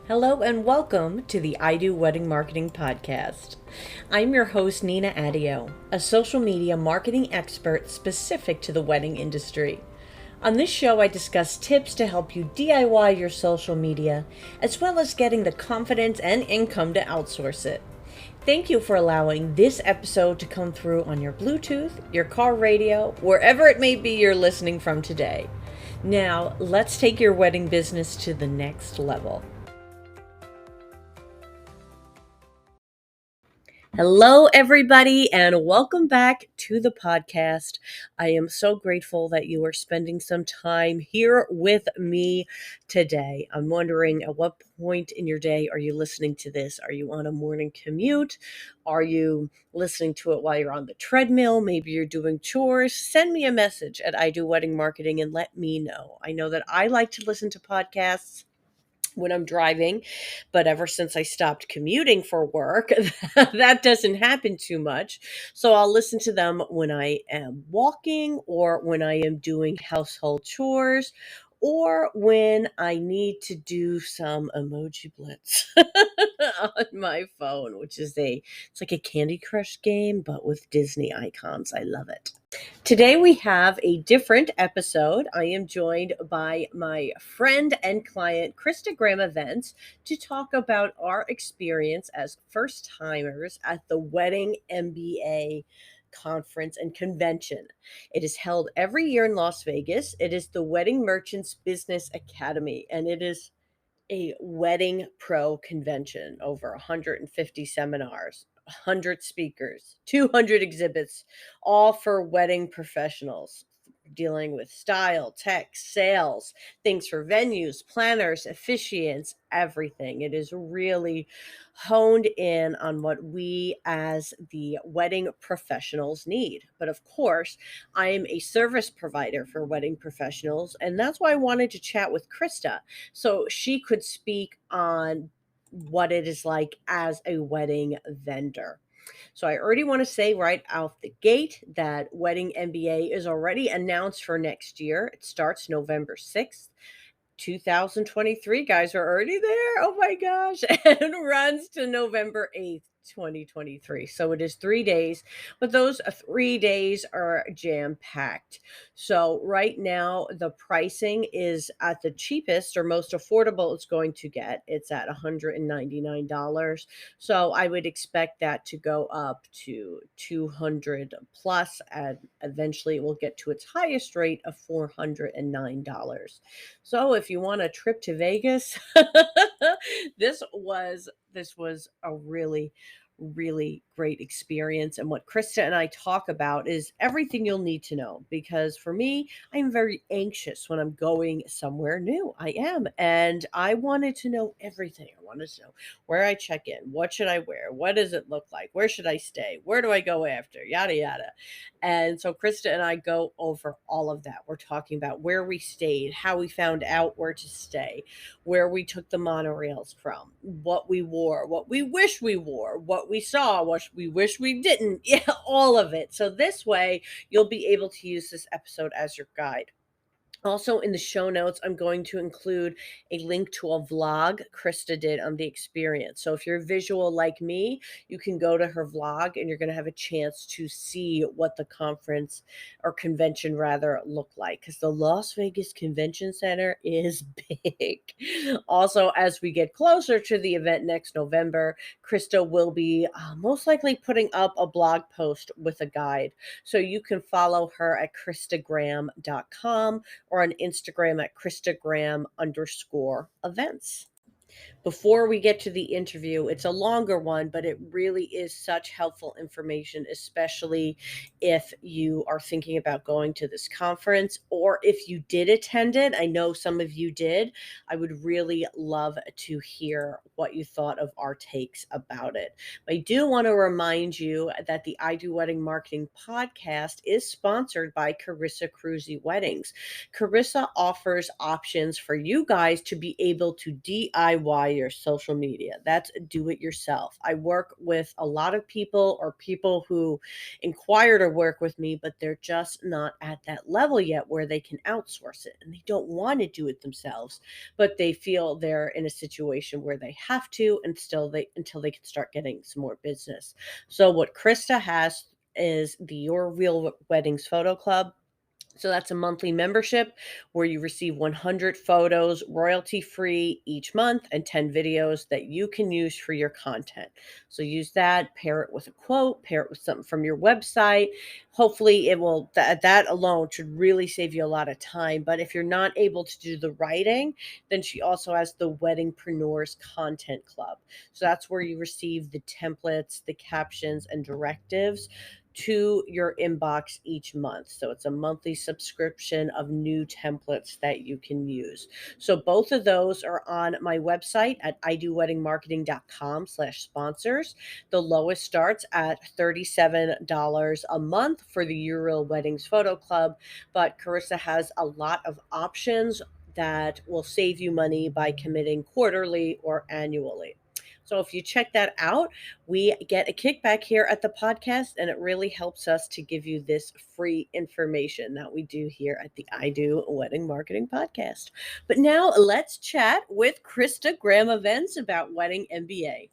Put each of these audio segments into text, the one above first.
Hello and welcome to the I Do Wedding Marketing Podcast. I'm your host, Nina Adio, a social media marketing expert specific to the wedding industry. On this show, I discuss tips to help you DIY your social media, as well as getting the confidence and income to outsource it. Thank you for allowing this episode to come through on your Bluetooth, your car radio, wherever it may be you're listening from today. Now, let's take your wedding business to the next level. Hello, everybody, and welcome back to the podcast. I am so grateful that you are spending some time here with me today. I'm wondering, at what point in your day are you listening to this? Are you on a morning commute? Are you listening to it while you're on the treadmill? Maybe you're doing chores. Send me a message at I Do Wedding Marketing and let me know. I know that I like to listen to podcasts when I'm driving, but ever since I stopped commuting for work, that doesn't happen too much. So I'll listen to them when I am walking or when I am doing household chores or when I need to do some emoji blitz on my phone, it's like a Candy Crush game, but with Disney icons. I love it. Today we have a different episode. I am joined by my friend and client, Christa Graham Events, to talk about our experience as first timers at the WeddingMBA conference and convention. It is held every year in Las Vegas. It is the Wedding Merchants Business Academy, and it is a wedding pro convention, over 150 seminars, 100 speakers, 200 exhibits, all for wedding professionals dealing with style, tech, sales, things for venues, planners, officiants, everything. It is really honed in on what we as the wedding professionals need. But of course, I am a service provider for wedding professionals, and that's why I wanted to chat with Christa so she could speak on what it is like as a wedding vendor. So I already want to say right out the gate that WeddingMBA is already announced for next year. It starts November 6th. 2023, guys, are already there. Oh my gosh. And runs to November 8th, 2023. So it is 3 days, but those 3 days are jam packed. So right now, the pricing is at the cheapest or most affordable it's going to get. It's at $199. So I would expect that to go up to 200 plus, and eventually it will get to its highest rate of $409. So if you want a trip to Vegas, this was a really great experience. And what Krista and I talk about is everything you'll need to know, because for me, I'm very anxious when I'm going somewhere new. I am. And I wanted to know everything. I wanted to know where I check in, what should I wear, what does it look like, where should I stay, where do I go after, yada yada. And so Krista and I go over all of that. We're talking about where we stayed, how we found out where to stay, where we took the monorails from, what we wore, what we wish we wore, what we saw, what we wish we didn't. Yeah, all of it. So this way, you'll be able to use this episode as your guide. Also, in the show notes, I'm going to include a link to a vlog Krista did on the experience. So if you're visual like me, you can go to her vlog and you're going to have a chance to see what the conference or convention rather looked like, because the Las Vegas Convention Center is big. Also, as we get closer to the event next November, Krista will be most likely putting up a blog post with a guide. So you can follow her at christagraham.com or on Instagram at christagraham_events. Before we get to the interview, it's a longer one, but it really is such helpful information, especially if you are thinking about going to this conference or if you did attend it. I know some of you did. I would really love to hear what you thought of our takes about it. I do want to remind you that the I Do Wedding Marketing podcast is sponsored by Carissa Cruzy Weddings. Carissa offers options for you guys to be able to DIY DIY your social media. That's do it yourself. I work with a lot of people or people who inquire to work with me, but they're just not at that level yet where they can outsource it and they don't want to do it themselves, but they feel they're in a situation where they have to and still they until they can start getting some more business. So what Krista has is the Your Real Weddings Photo Club. So that's a monthly membership where you receive 100 photos royalty free each month and 10 videos that you can use for your content. So use that, pair it with a quote, pair it with something from your website. Hopefully it will that alone should really save you a lot of time, but if you're not able to do the writing, then she also has the Weddingpreneurs Content Club. So that's where you receive the templates, the captions and directives to your inbox each month. So it's a monthly subscription of new templates that you can use. So both of those are on my website at idoweddingmarketing.com/sponsors. The lowest starts at $37 a month for the Your Weddings Photo Club, but Carissa has a lot of options that will save you money by committing quarterly or annually. So if you check that out, we get a kickback here at the podcast, and it really helps us to give you this free information that we do here at the I Do Wedding Marketing Podcast. But now let's chat with Christa Graham Events about Wedding MBA.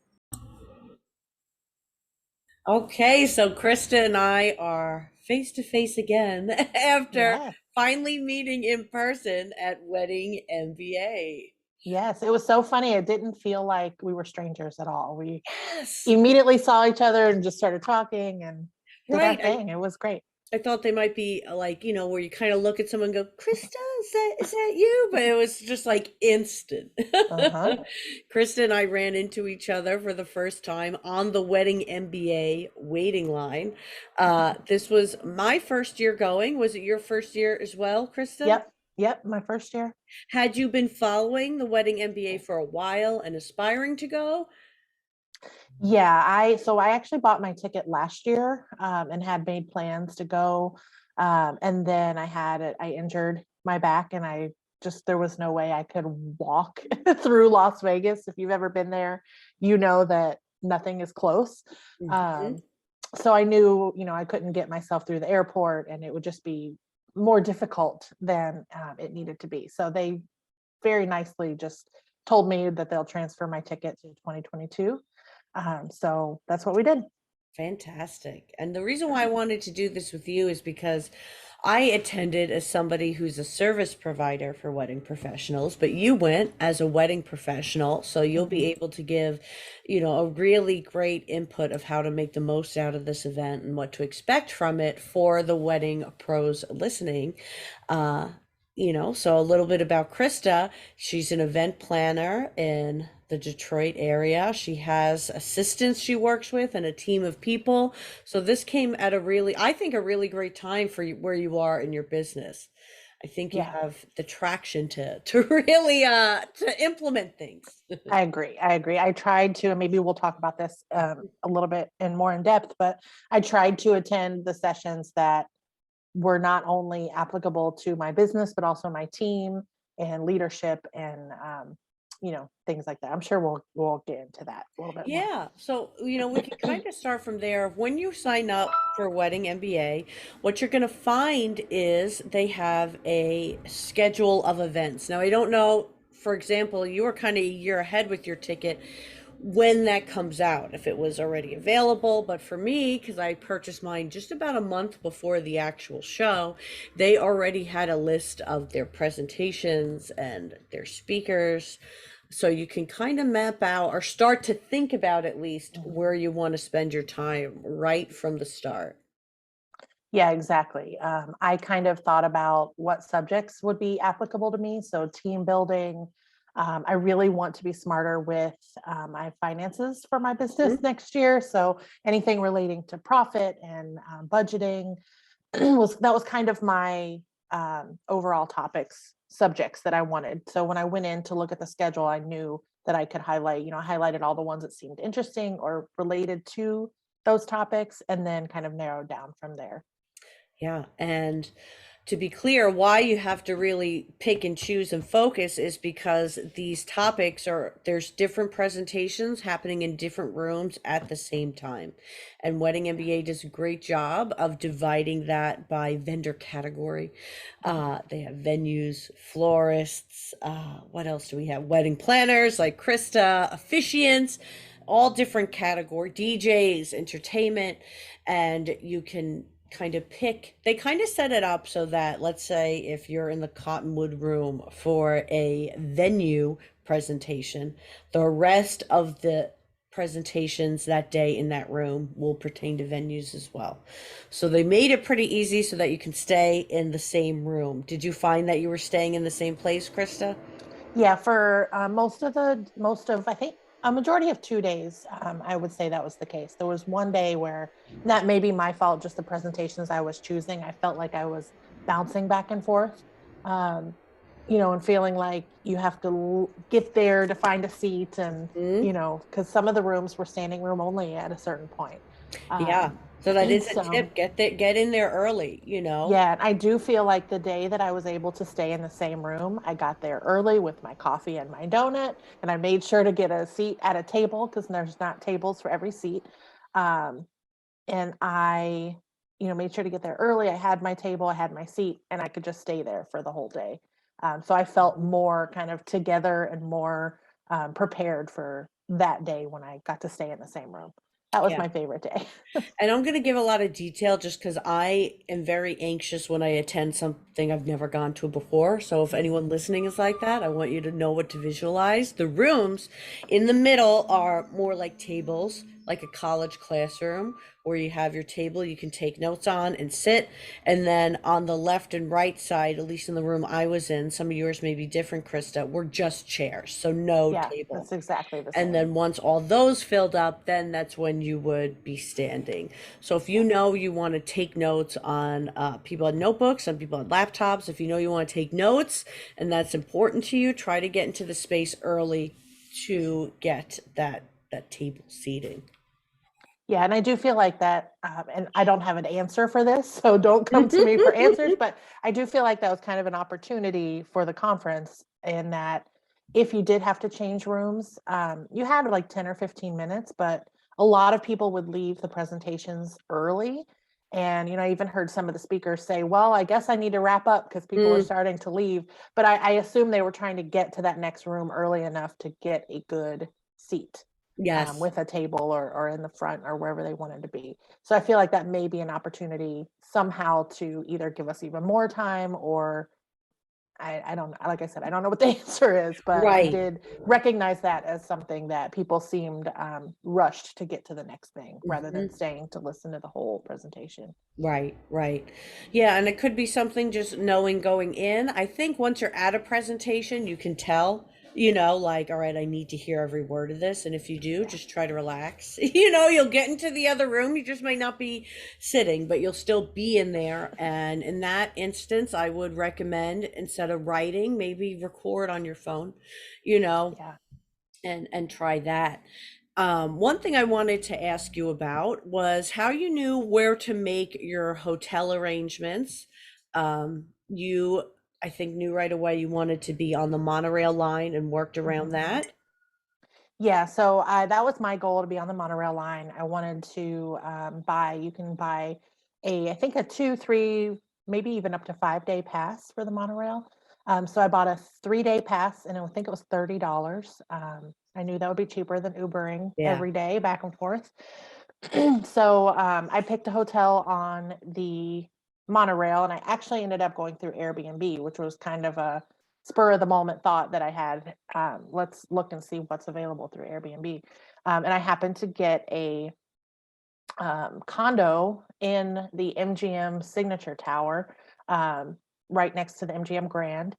Okay, so Krista and I are face to face again after Yes. finally meeting in person at Wedding MBA. Yes. It was so funny. It didn't feel like we were strangers at all. We Yes, immediately saw each other and just started talking and did our right. thing. It was great. I thought they might be like, where you kind of look at someone and go, Krista, is that you? But it was just like instant. Uh-huh. Krista and I ran into each other for the first time on the Wedding MBA waiting line. This was my first year going. Was it your first year as well, Krista? Yep. Yep. My first year. Had you been following the Wedding MBA for a while and aspiring to go? Yeah. I actually bought my ticket last year and had made plans to go. And then I injured my back and there was no way I could walk through Las Vegas. If you've ever been there, you know that nothing is close. Mhm. Um, so I knew, I couldn't get myself through the airport and it would just be more difficult than it needed to be. So they very nicely just told me that they'll transfer my ticket to 2022. So that's what we did. Fantastic. And the reason why I wanted to do this with you is because I attended as somebody who's a service provider for wedding professionals, but you went as a wedding professional, so you'll be Mhm. able to give, a really great input of how to make the most out of this event and what to expect from it for the wedding pros listening. Uh, so a little bit about Krista. She's an event planner in the Detroit area. She has assistants she works with and a team of people. So this came at I think, a really great time for you, where you are in your business. I think you Yeah, have the traction to really to implement things. I agree. I agree. I tried to, and maybe we'll talk about this a little bit and more in depth, but I tried to attend the sessions that were not only applicable to my business, but also my team and leadership and, things like that. I'm sure we'll get into that a little bit more. Yeah. So, we can kind of start from there. When you sign up for Wedding MBA, what you're going to find is they have a schedule of events. Now, I don't know, for example, you were kind of a year ahead with your ticket when that comes out, if it was already available. But for me, because I purchased mine just about a month before the actual show, they already had a list of their presentations and their speakers. So you can kind of map out or start to think about at least Mhm. where you want to spend your time right from the start. Yeah, exactly. I kind of thought about what subjects would be applicable to me. So, team building. I really want to be smarter with my finances for my business Mhm. next year. So, anything relating to profit and budgeting was kind of my overall topics subjects that I wanted. So, when I went in to look at the schedule, I knew that I could highlight. I highlighted all the ones that seemed interesting or related to those topics, and then kind of narrowed down from there. Yeah. And to be clear, why you have to really pick and choose and focus is because these topics there's different presentations happening in different rooms at the same time. And Wedding MBA does a great job of dividing that by vendor category. They have venues, florists, what else do we have? Wedding planners like Christa, officiants, all different category, DJs, entertainment, and you can kind of pick, they kind of set it up so that, let's say if you're in the Cottonwood room for a venue presentation, the rest of the presentations that day in that room will pertain to venues as well. So they made it pretty easy so that you can stay in the same room. Did you find that you were staying in the same place, Krista? Yeah, for most of I think a majority of 2 days, I would say that was the case. There was one day where, and that may be my fault, just the presentations I was choosing. I felt like I was bouncing back and forth, um, and feeling like you have to get there to find a seat, and Mm, because some of the rooms were standing room only at a certain point. yeah. Um, So that is a so tip. Get in there early. yeah, and I do feel like the day that I was able to stay in the same room, I got there early with my coffee and my donut, and I made sure to get a seat at a table because there's not tables for every seat. Um, and I, made sure to get there early. I had my table, I had my seat, and I could just stay there for the whole day. So I felt more kind of together and more prepared for that day when I got to stay in the same room. That was Yeah. my favorite day. And I'm going to give a lot of detail just because I am very anxious when I attend something I've never gone to before. So if anyone listening is like that, I want you to know what to visualize. The rooms in the middle are more like tables, like a college classroom, where you have your table you can take notes on and sit. And then on the left and right side, at least in the room I was in, some of yours may be different, Krista, were just chairs, so no Yeah, table. that's exactly the And same. then once all those filled up, then that's when you would be standing. So if you Yeah. know you want to take notes on people on notebooks, some people on laptops, if you know you want to take notes and that's important to you, try to get into the space early to get that table seating. Yeah, and I do feel like that, and I don't have an answer for this, so don't come to me for answers, but I do feel like that was kind of an opportunity for the conference in that if you did have to change rooms, you had like 10 or 15 minutes, but a lot of people would leave the presentations early. And, I even heard some of the speakers say, well, I guess I need to wrap up because people are Mm, starting to leave. But I assume they were trying to get to that next room early enough to get a good seat yes. with a table or in the front or wherever they wanted to be. So I feel like that may be an opportunity somehow to either give us even more time or I don't, like I said, I don't know what the answer is, but I Right. did recognize that as something that people seemed rushed to get to the next thing rather than Mhm. staying to listen to the whole presentation. Right, right. Yeah, and it could be something just knowing going in. I think once you're at a presentation, you can tell, like, all right, I need to hear every word of this. And if you do, Yeah. just try to relax. You'll get into the other room. You just might not be sitting, but you'll still be in there. And in that instance, I would recommend instead of writing, maybe record on your phone, you know, Yeah. and try that. One thing I wanted to ask you about was how you knew where to make your hotel arrangements. You, I think, knew right away you wanted to be on the monorail line and worked around Mhm. that. Yeah, so that was my goal to be on the monorail line. I wanted to you can buy I think a 2, 3, maybe even up to 5 day pass for the monorail. So I bought a 3 day pass and I think it was $30. I knew that would be cheaper than Ubering Yeah. every day back and forth. So I picked a hotel on the monorail and I actually ended up going through Airbnb, which was kind of a spur of the moment thought that I had. Let's look and see what's available through Airbnb. And I happened to get a condo in the MGM Signature Tower, um, right next to the MGM Grand.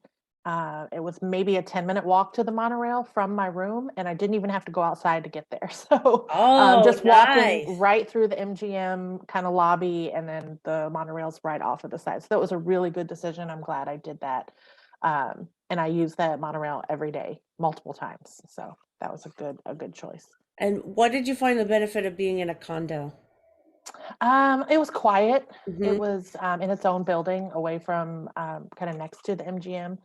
It was maybe a 10-minute walk to the monorail from my room, and I didn't even have to go outside to get there. So Oh, just walking nice. right through the MGM kind of lobby, and then the monorail's right off of the side. So that was a really good decision. I'm glad I did that. And I use that monorail every day, multiple times. So that was a good choice. And what did you find the benefit of being in a condo? It was quiet. It Hmm. was in its own building, away from kind of next to the MGM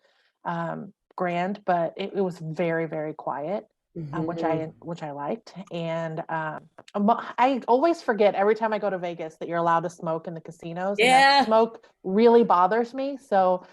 Grand, but it was very, very quiet, Hmm. which I liked. And I always forget every time I go to Vegas that you're allowed to smoke in the casinos, and that Yeah, smoke really bothers me. So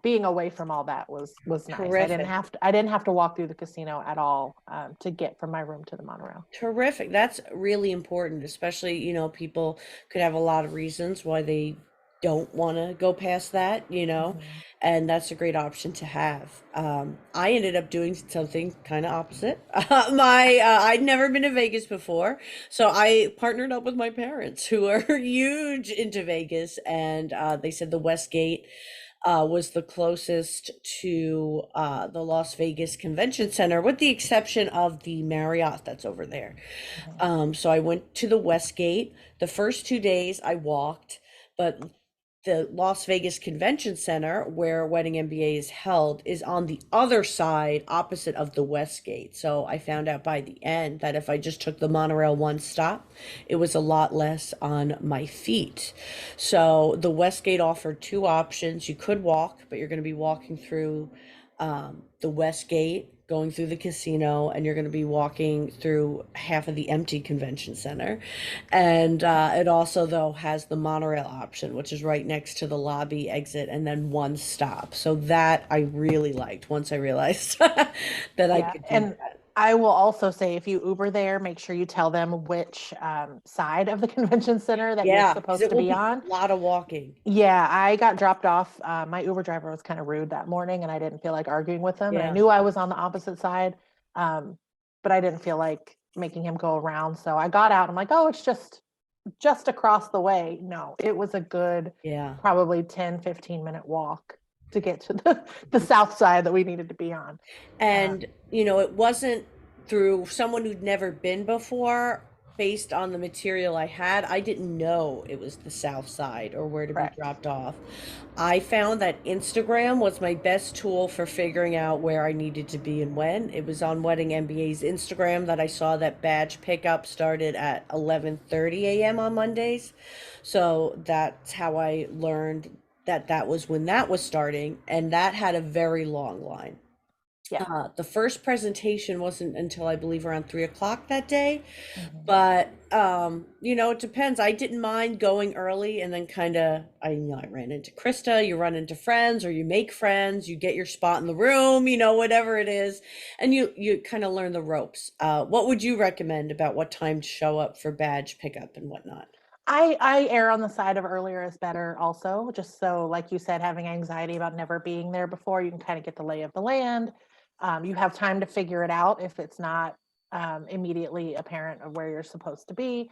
being away from all that was nice. terrific. I didn't have to walk through the casino at all to get from my room to the monorail. Terrific. That's really important, especially, people could have a lot of reasons why they don't want to go past that, Mhm. and that's a great option to have. I ended up doing something kind of opposite. I'd never been to Vegas before, so I partnered up with my parents who are huge into Vegas, and they said the Westgate was the closest to the Las Vegas Convention Center, with the exception of the Marriott that's over there. Mhm. So I went to the Westgate. The first 2 days I walked, but the Las Vegas Convention Center, where Wedding MBA is held, is on the other side, opposite of the Westgate. So I found out by the end that if I just took the monorail one stop, it was a lot less on my feet. So the Westgate offered two options. You could walk, but you're going to be walking through the Westgate, going through the casino, and you're going to be walking through half of the empty convention center. And it also, though, has the monorail option, which is right next to the lobby exit and then one stop. So that I really liked once I realized that I Yeah, could do and that. I will also say if you Uber there, make sure you tell them which side of the convention center that you're Yeah, because supposed it to will be be on. a lot of walking. Yeah, I got dropped off. My Uber driver was kind of rude that morning, and I didn't feel like arguing with him. And I Yeah. knew I was on the opposite side, um, but I didn't feel like making him go around. So I got out. I'm like, oh, it's just across the way. No, it was a good, Yeah. probably 10-15 minute walk to get to the south side that we needed to be on. And, it wasn't through someone who'd never been before. Based on the material I had, I didn't know it was the South Side or where to be Correct. dropped off. I found that Instagram was my best tool for figuring out where I needed to be and when. It was on Wedding MBA's Instagram that I saw that badge pickup started at 11:30 a.m. on Mondays. So that's how I learned that that was when that was starting, and that had a very long line. Yeah. The first presentation wasn't until I believe around 3 o'clock that day, Mhm. but it depends. I didn't mind going early, and then kind of, I ran into Krista. You run into friends, or you make friends. You get your spot in the room, whatever it is, and you kind of learn the ropes. What would you recommend about what time to show up for badge pickup and whatnot? I err on the side of earlier is better also, just so like you said, having anxiety about never being there before, you can kind of get the lay of the land. You have time to figure it out if it's not immediately apparent of where you're supposed to be.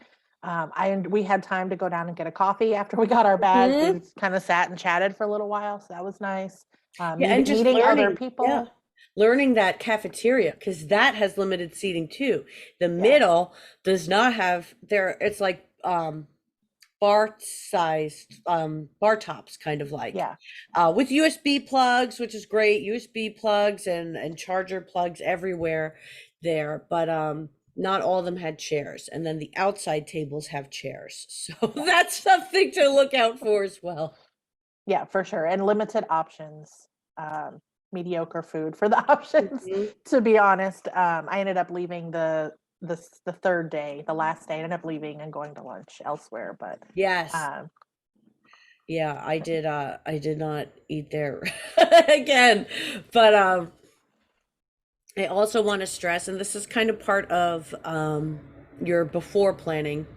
We had time to go down and get a coffee after we got our badge. Hmm. We kind of sat and chatted for a little while, so that was nice. Yeah, and just Meeting other learning. Yeah. people. Learning that cafeteria, because that has limited seating too. The Yeah, middle does not have there. It's like bar sized bar tops, kind of like yeah. with USB plugs, which is great. USB plugs and charger plugs everywhere there, but not all of them had chairs, and then the outside tables have chairs, so Yeah. that's something to look out for as well. Yeah, for sure. And limited options. Mediocre food for the options, Mhm. to be honest. I ended up leaving the third day, the last day, I ended up leaving and going to lunch elsewhere. But Yes. um, Yeah, I did not eat there again. But I also want to stress, and this is kind of part of your before planning.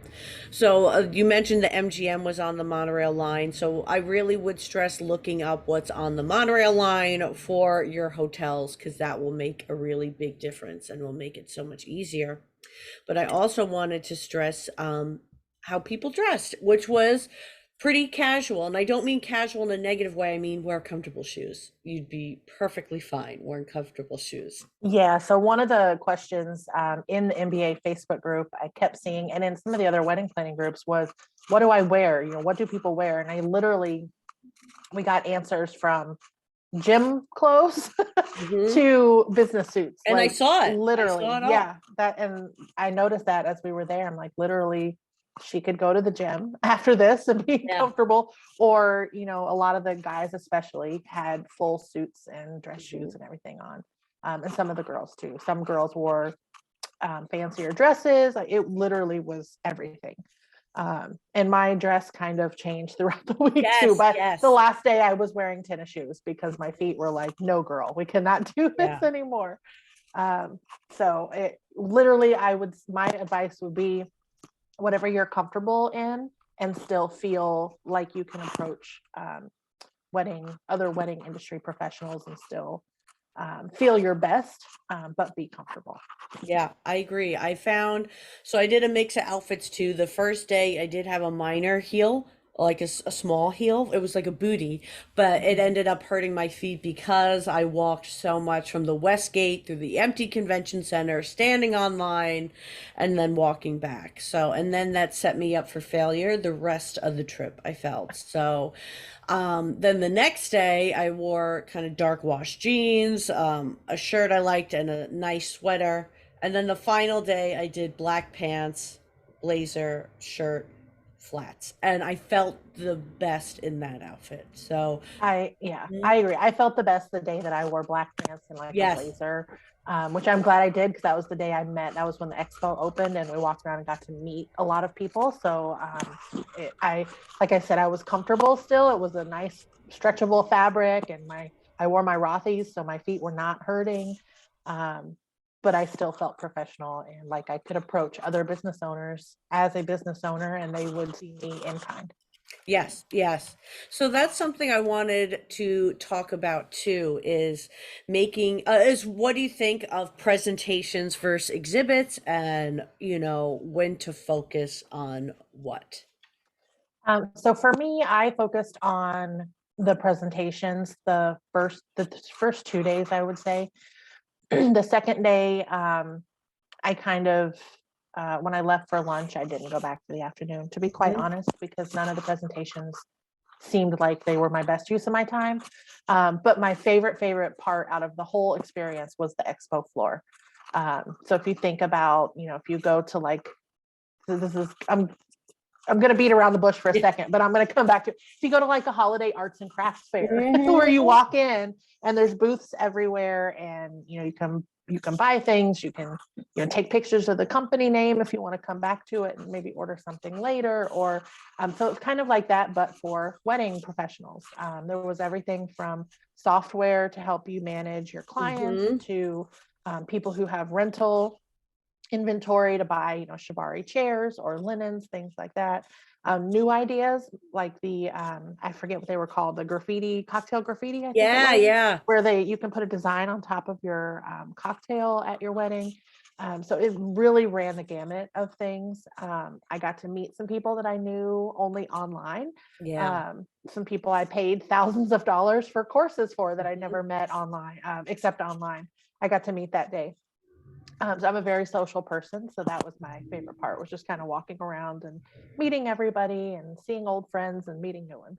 So you mentioned the MGM was on the monorail line. So I really would stress looking up what's on the monorail line for your hotels, because that will make a really big difference and will make it so much easier. But I also wanted to stress how people dressed, which was pretty casual. And I don't mean casual in a negative way. I mean wear comfortable shoes. You'd be perfectly fine wearing comfortable shoes. yeah, so one of the questions in the MBA Facebook group I kept seeing, and in some of the other wedding planning groups, was, "What do I wear? What do people wear?" And I literally we got answers from gym clothes Hmm. to business suits, And I like saw it. I saw literally. it all. Yeah, that, and I noticed that as we were there. I'm like, literally, she could go to the gym after this and be comfortable, or, you know, a lot of the guys especially had full suits and dress shoes and everything on. And some of the girls too. Some girls wore fancier dresses. Like, it literally was everything. And my dress kind of changed throughout the week too. But the last day I was wearing tennis shoes because my feet were like, no, girl, we cannot do this anymore. So it literally, my advice would be whatever you're comfortable in and still feel like you can approach other wedding industry professionals and still feel your best, but be comfortable. Yeah, I agree. So I did a mix of outfits too. The first day I did have a minor heel, like a small heel. It was like a booty, but it ended up hurting my feet because I walked so much from the West Gate through the empty convention center, standing on line, and then walking back. So, and then that set me up for failure the rest of the trip, I felt. So, then the next day I wore kind of dark wash jeans, a shirt I liked, and a nice sweater. And then the final day I did black pants, blazer, shirt, flats. And I felt the best in that outfit. So I agree. I felt the best the day that I wore black pants and like a blazer, which I'm glad I did, because that was the day I met. That was when the expo opened and we walked around and got to meet a lot of people. So like I said, I was comfortable still. It was a nice stretchable fabric, and I wore my Rothy's, so my feet were not hurting. But I still felt professional, and like I could approach other business owners as a business owner and they would see me in kind. Yes, yes. So that's something I wanted to talk about too, is what do you think of presentations versus exhibits, and, when to focus on what? So for me, I focused on the presentations the first 2 days, I would say. The second day, I kind of, when I left for lunch, I didn't go back for the afternoon, to be quite honest, because none of the presentations seemed like they were my best use of my time. But my favorite part out of the whole experience was the expo floor. So if you think about, if you go to I'm going to beat around the bush for a second, but I'm going to come back to it. If you go to like a holiday arts and crafts fair where you walk in and there's booths everywhere, and you can buy things, you can take pictures of the company name if you want to come back to it and maybe order something later, or so it's kind of like that, but for wedding professionals. There was everything from software to help you manage your clients to people who have rental inventory to buy, shibari chairs or linens, things like that. New ideas like the I forget what they were called, the cocktail graffiti, I think Yeah. where you can put a design on top of your cocktail at your wedding. So it really ran the gamut of things. I got to meet some people that I knew only online. Some people I paid thousands of dollars for courses for that I never met online, except online. I got to meet that day. So I'm a very social person, so that was my favorite part, was just kind of walking around and meeting everybody and seeing old friends and meeting new ones.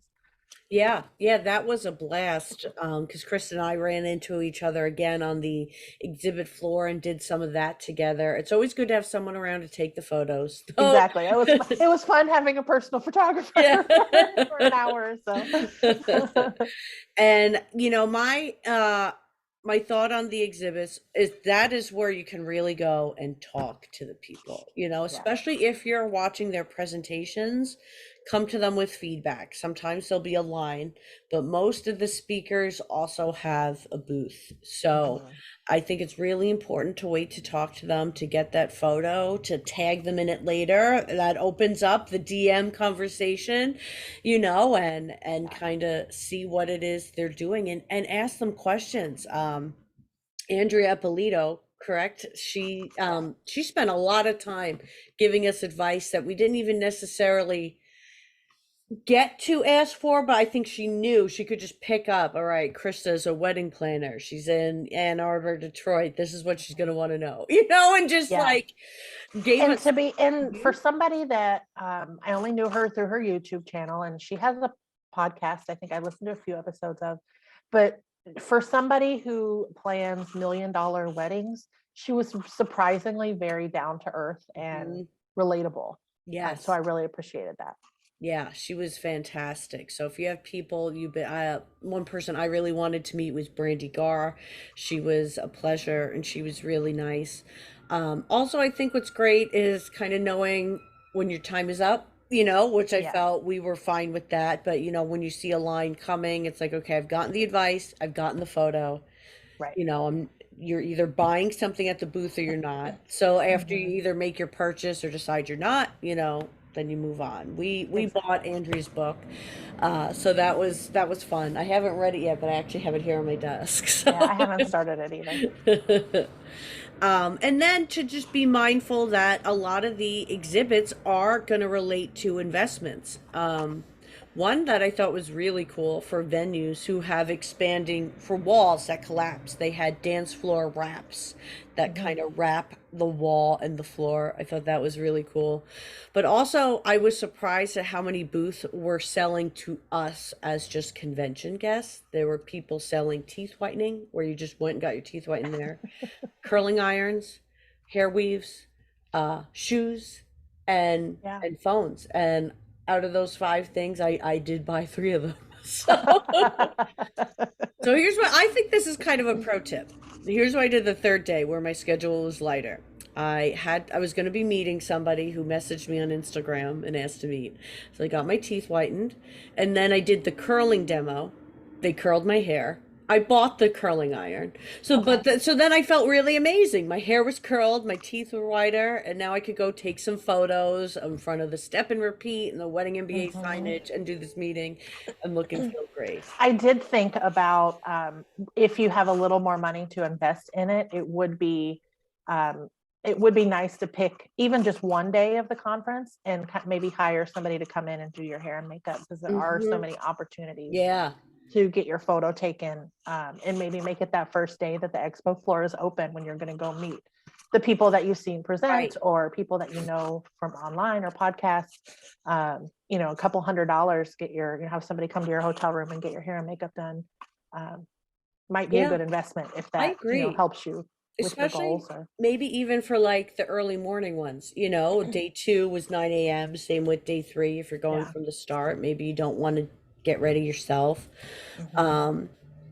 Yeah, that was a blast. Because Chris and I ran into each other again on the exhibit floor and did some of that together. It's always good to have someone around to take the photos. Exactly. It was fun having a personal photographer for an hour or so. And my thought on the exhibits is that is where you can really go and talk to the people, especially if you're watching their presentations. Come to them with feedback. Sometimes there'll be a line, but most of the speakers also have a booth. So I think it's really important to wait to talk to them, to get that photo, to tag them in it later. That opens up the DM conversation, and kind of see what it is they're doing, and ask them questions. Andrea Polito, correct? She spent a lot of time giving us advice that we didn't even necessarily get to ask for, but I think she knew she could just pick up. All right, Krista's a wedding planner. She's in Ann Arbor, Detroit. This is what she's going to want to know, and just like gave and us. For somebody that I only knew her through her YouTube channel, and she has a podcast I think I listened to a few episodes of, but for somebody who plans $1 million weddings, she was surprisingly very down to earth and relatable. So I Yes. really appreciated that. Yeah, she was fantastic. So if you have people, one person I really wanted to meet was Brandy Garr. She was a pleasure and she was really nice. Also, I think what's great is kind of knowing when your time is up, which I Yes, felt we were fine with that. But, when you see a line coming, it's like, okay, I've gotten the advice, I've gotten the photo. right. You're either buying something at the booth or you're not. So after you Hmm. either make your purchase or decide you're not, then you move on. We bought Exactly. Andrea's book, so that was fun. I haven't read it yet, but I actually have it here on my desk. Yeah, I So haven't started it either. and then to just be mindful that a lot of the exhibits are going to relate to investments. One that I thought was really cool for venues who have expanding for walls that collapse. They had dance floor wraps that Hmm. kind of wrap the wall and the floor. I thought that was really cool. But also, I was surprised at how many booths were selling to us as just convention guests. There were people selling teeth whitening, where you just went and got your teeth whitened there, curling irons, hair weaves, shoes, and Yeah. and phones. And out of those five things, I did buy three of them. So so here's what I think, this is kind of a pro tip. Here's what I did the third day where my schedule was lighter. I was going to be meeting somebody who messaged me on Instagram and asked to meet. So I got my teeth whitened and then I did the curling demo. They curled my hair. I bought the curling iron. Okay. So then I felt really amazing. My hair was curled, my teeth were whiter, and now I could go take some photos in front of the step and repeat and the wedding MBA Hmm. signage and do this meeting and look and feel great. I did think about if you have a little more money to invest in it, um, it would be nice to pick even just one day of the conference and maybe hire somebody to come in and do your hair and makeup, because there are so Hmm. many opportunities Yeah. to get your photo taken, and maybe make it that first day that the expo floor is open when you're going to go meet the people that you've seen Right. present or people that you know from online or podcasts. A couple $100, have somebody come to your hotel room and get your hair and makeup done. um, might be a Yeah, good investment if I that agree. helps you with your Especially goals. Or maybe even for like the early morning ones. Day two was 9 a.m. Same with day three. If you're going yeah. from the start, maybe you don't want to get ready yourself. Hmm. Um,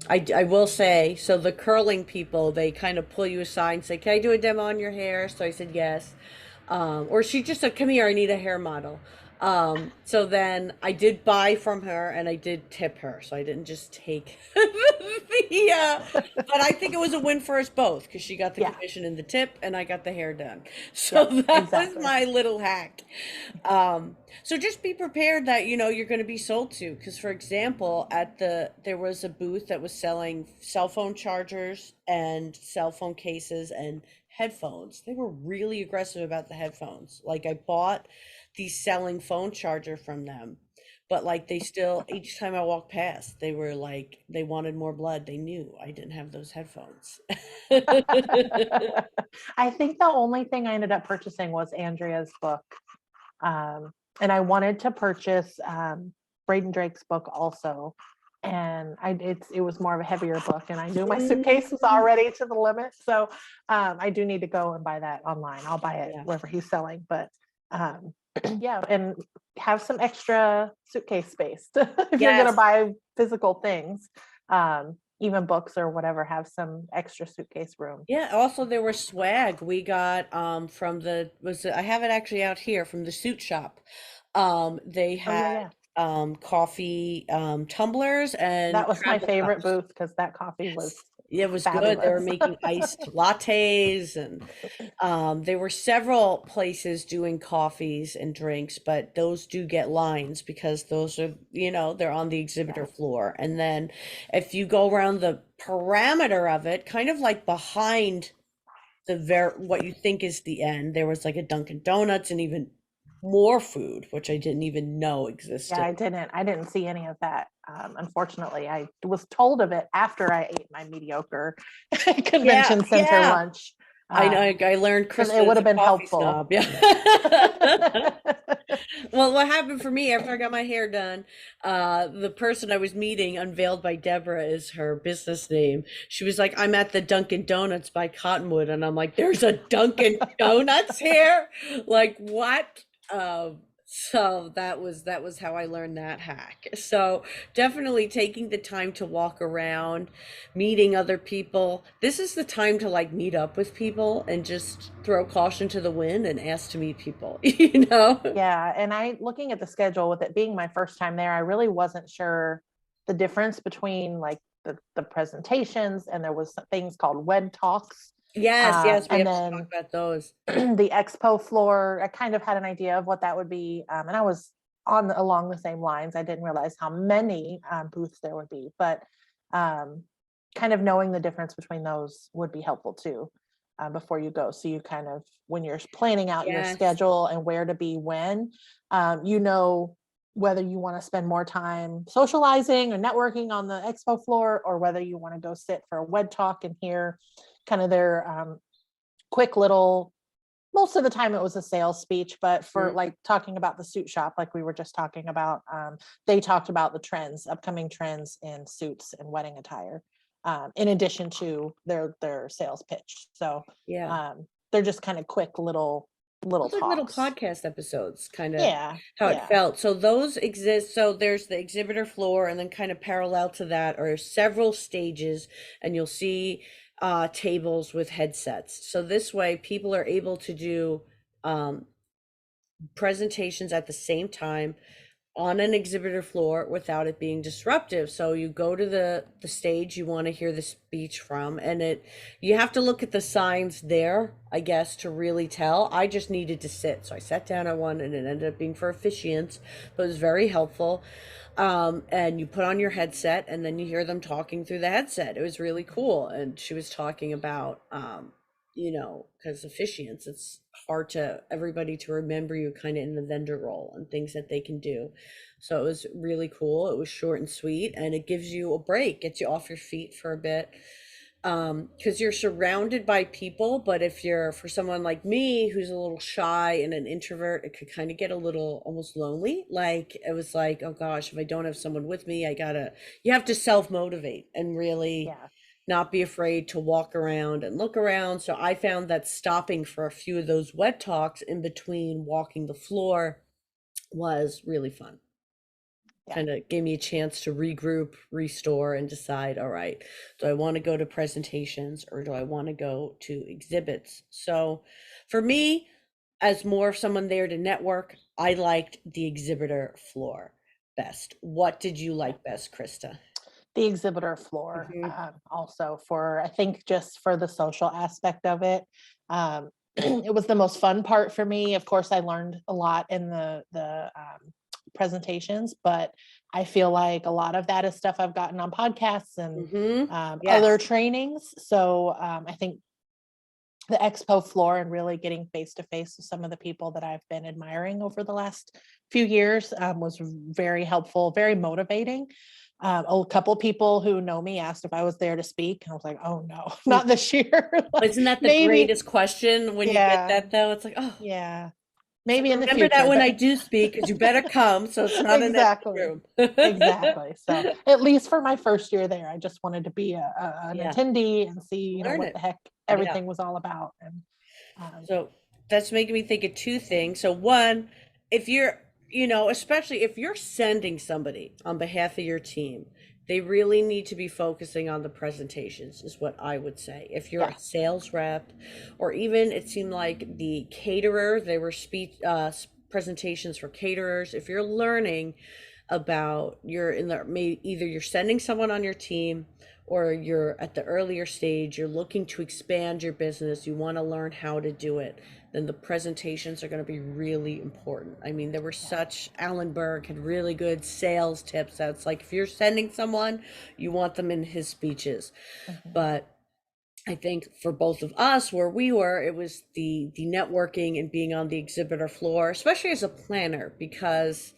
I will say, so the curling people, they kind of pull you aside and say, "Can I do a demo on your hair?" So I said yes. Or she just said, "Come here, I need a hair model." So then I did buy from her and I did tip her. So I didn't just take but I think it was a win for us both because she got the Yeah. commission and the tip and I got the hair done. So Yep, that was exactly. my little hack. So just be prepared that, you're going to be sold to. Because for example, there was a booth that was selling cell phone chargers and cell phone cases and headphones. They were really aggressive about the headphones. Like I bought the selling phone charger from them, but like they still, each time I walked past, they were like, they wanted more blood. They knew I didn't have those headphones. I think the only thing I ended up purchasing was Andrea's book. And I wanted to purchase Braden Drake's book also. And it was more of a heavier book, and I knew my suitcase was Mm, already to the limit. So I do need to go and buy that online. I'll buy it yeah. wherever he's selling. But yeah, and have some extra suitcase space if you're going to Yes. buy physical things, even books or whatever. Have some extra suitcase room. Yeah, also there was swag we got from I have it actually out here from the suit shop. They Oh yeah, had yeah. coffee tumblers and That was my travel favorite cups. booth because that coffee was Yes. Yeah, it was good. They were fabulous. making iced lattes and there were several places doing coffees and drinks, but those do get lines because those are, they're on the exhibitor Yeah. floor. And then if you go around the parameter of it, kind of like behind what you think is the end, there was like a Dunkin' Donuts and even more food, which I didn't even know Yeah, existed. I didn't see any of that. Unfortunately, I was told of it after I ate my mediocre Yeah, convention center yeah. lunch. I know. Um, I learned and Krista it would is have a been coffee helpful. snob. Yeah. Well, what happened for me after I got my hair done, the person I was meeting, Unveiled by Deborah is her business name. She was like, "I'm at the Dunkin' Donuts by Cottonwood," and I'm like, "There's a Dunkin' Donuts here? Like what?" So that was how I learned that hack. So definitely taking the time to walk around, meeting other people. This is the time to like meet up with people and just throw caution to the wind and ask to meet people, you know? Yeah, and I looking at the schedule with it being my first time there, I really wasn't sure the difference between like the presentations, and there was things called wed talks. Yes, yes, we And have to talk then about those. the expo floor, I kind of had an idea of what that would be. And I was on along the same lines. I didn't realize how many booths there would be, but um, kind of knowing the difference between those would be helpful too, before you go. So you kind of, when you're planning out your Yes. schedule and where to be when, you know, whether you want to spend more time socializing or networking on the expo floor, or whether you want to go sit for a wed talk and hear kind of their quick little, most of the time it was a sales speech, but for Mhm. like talking about the suit shop, like we were just talking about, they talked about the trends, upcoming trends in suits and wedding attire, in addition to their sales pitch. So Yeah. they're just kind of quick little It's like little talks. podcast episodes, kind of Yeah, how it yeah, felt. So those exist. So there's the exhibitor floor, and then kind of parallel to that are several stages, and you'll see tables with headsets. So this way, people are able to do um, presentations at the same time on an exhibitor floor without it being disruptive. So you go to the stage you want to hear the speech from, and it you have to look at the signs there, I guess, to really tell. I just needed to sit. So I sat down at one, and it ended up being for officiants, but it was very helpful. And you put on your headset, and then you hear them talking through the headset. It was really cool. And she was talking about because officiants, it's hard to everybody to remember you kind of in the vendor role and things that they can do. So it was really cool. It was short and sweet, and it gives you a break, gets you off your feet for a bit. Because you're surrounded by people, but if you're for someone like me who's a little shy and an introvert, it could kind of get a little almost lonely. Like it was like, oh gosh, if I don't have someone with me, you have to self motivate and really yeah. not be afraid to walk around and look around. So I found that stopping for a few of those wet talks in between walking the floor was really fun. Yeah. Kind of gave me a chance to regroup, restore, and decide, all right, do I want to go to presentations or do I want to go to exhibits? So for me, as more of someone there to network, I liked the exhibitor floor best. What did you Yeah. like best, Krista? The exhibitor floor, Hmm. also for, I think, just for the social aspect of it. It was the most fun part for me. Of course, I learned a lot in the presentations, but I feel like a lot of that is stuff I've gotten on podcasts and Hmm. other Yes. trainings. So I think the expo floor and really getting face to face with some of the people that I've been admiring over the last few years, was very helpful, very motivating. A couple people who know me asked if I was there to speak. And I was like, oh no, not this year. Like, Isn't that the maybe, greatest question when you get yeah, that though? It's like, oh, yeah, it's like maybe in the remember that future, when but I do speak, because you better come, so it's not an empty exactly. room. Exactly. So at least for my first year there, I just wanted to be an Yeah, attendee and see, learn what the it. heck Yeah. everything was all about. And So that's making me think of two things. So one, if you're, especially if you're sending somebody on behalf of your team, they really need to be focusing on the presentations, is what I would say. If you're yeah. a sales rep, or even it seemed like the caterer, they were presentations for caterers. If you're learning about you're in the either you're sending someone on your team or you're at the earlier stage, you're looking to expand your business, you want to learn how to do it, then the presentations are going to be really important. I mean, there were Yeah. such, Alan Berg had really good sales tips. That's like if you're sending someone, you want them in his speeches. Mhm. But I think for both of us, where we were, it was the networking and being on the exhibitor floor, especially as a planner, because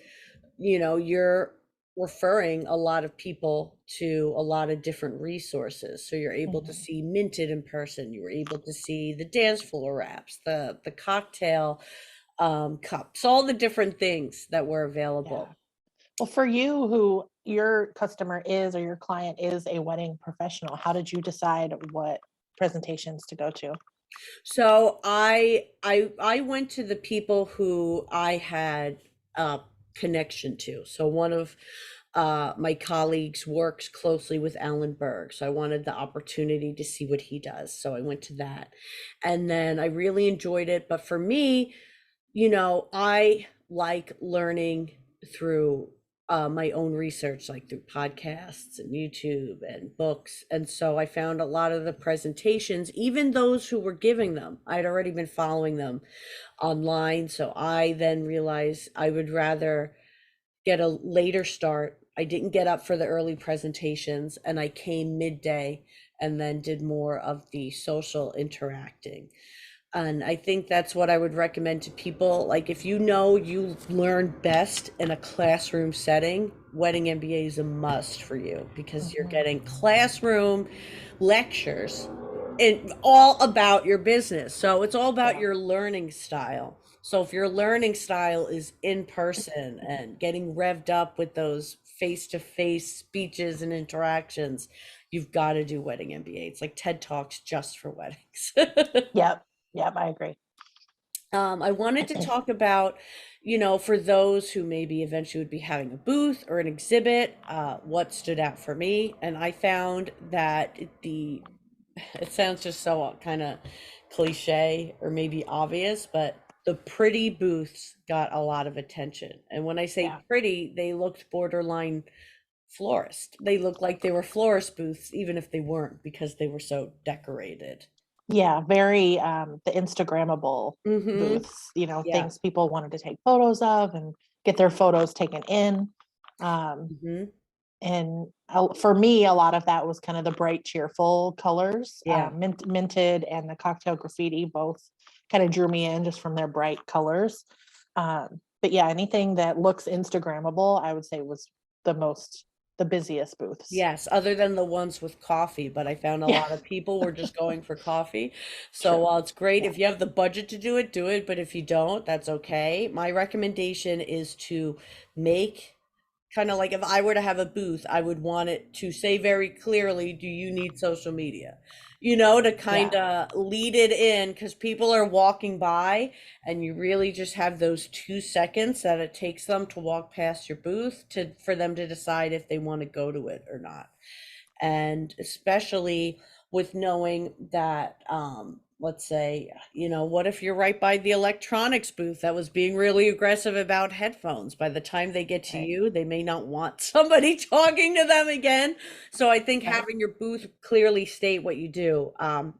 you're referring a lot of people to a lot of different resources. So you're able to Mhm. see Minted in person. You were able to see the dance floor wraps, the cocktail cups, all the different things that were Yeah. available. Well, for you, who your customer is or your client is a wedding professional, how did you decide what presentations to go to? So I went to the people who I had a connection to. So one of my colleagues works closely with Alan Berg, so I wanted the opportunity to see what he does. So I went to that, and then I really enjoyed it. But for me, I like learning through my own research, like through podcasts and YouTube and books. And so I found a lot of the presentations, even those who were giving them, I'd already been following them online. So I then realized I would rather get a later start. I didn't get up for the early presentations, and I came midday and then did more of the social interacting. And I think that's what I would recommend to people. Like, if you know you learn best in a classroom setting, Wedding MBA is a must for you because you're Mhm. getting classroom lectures and all about your business. So it's all about Yeah. your learning style. So if your learning style is in person and getting revved up with those face-to-face speeches and interactions, you've got to do Wedding MBA. It's like TED Talks just for weddings. Yep. Yep. I agree. I wanted to talk about, for those who maybe eventually would be having a booth or an exhibit, what stood out for me. And I found that it sounds just so kind of cliche or maybe obvious, but the pretty booths got a lot of attention. And when I say Yeah. pretty, they looked borderline florist. They looked like they were florist booths, even if they weren't, because they were so decorated. Yeah. Very the Instagrammable Mm-hmm. booths, Yeah. things people wanted to take photos of and get their photos taken in. Um, Mm-hmm. and for me, a lot of that was kind of the bright, cheerful colors, Yeah. minted and the cocktail graffiti both kind of drew me in just from their bright colors. But yeah, anything that looks Instagrammable, I would say was the busiest booths. Yes, other than the ones with coffee, but I found a Yeah, lot of people were just going for coffee. So true. while it's great Yeah. if you have the budget to do it, but if you don't, that's okay. My recommendation is to make kind of like if I were to have a booth, I would want it to say very clearly, do you need social media? To kind Yeah. of lead it in because people are walking by and you really just have those 2 seconds that it takes them to walk past your booth to for them to decide if they want to go to it or not. And especially with knowing that let's say, what if you're right by the electronics booth that was being really aggressive about headphones? By the time they get to Right. you, they may not want somebody talking to them again. So I think Right. having your booth clearly state what you do.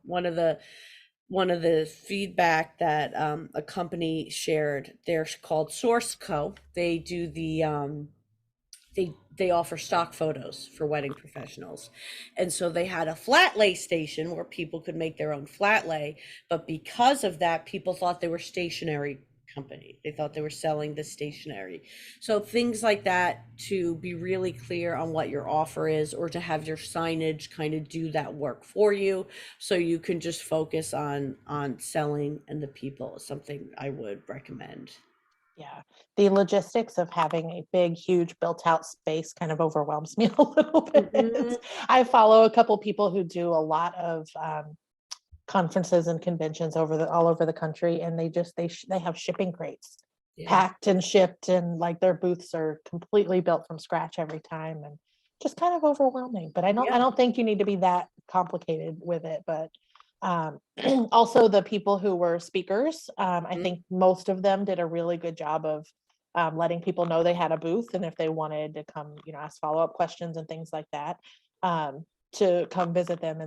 One of the feedback that a company shared, they're called Source Co. They do they offer stock photos for wedding professionals. And so they had a flat lay station where people could make their own flat lay, but because of that, people thought they were stationery company. They thought they were selling the stationery. So things like that, to be really clear on what your offer is, or to have your signage kind of do that work for you so you can just focus on selling and the people, is something I would recommend. Yeah. The logistics of having a big, huge built out space kind of overwhelms me a little bit. Mhm. I follow a couple people who do a lot of conferences and conventions all over the country, and they have shipping crates Yeah. packed and shipped, and like their booths are completely built from scratch every time, and just kind of overwhelming. But I Yeah. don't think you need to be that complicated with it. But um, also the people who were speakers, I Mhm. think most of them did a really good job of letting people know they had a booth, and if they wanted to come, ask follow-up questions and things like that. Um, to come visit them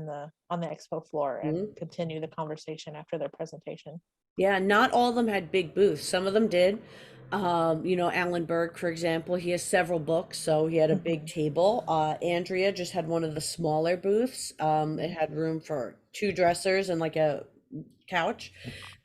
on the expo floor and Mhm. continue the conversation after their presentation. Yeah, not all of them had big booths. Some of them did. Alan Berg, for example, he has several books, so he had a big Mhm, table. Andrea just had one of the smaller booths. It mhm. had room for two dressers and like a couch.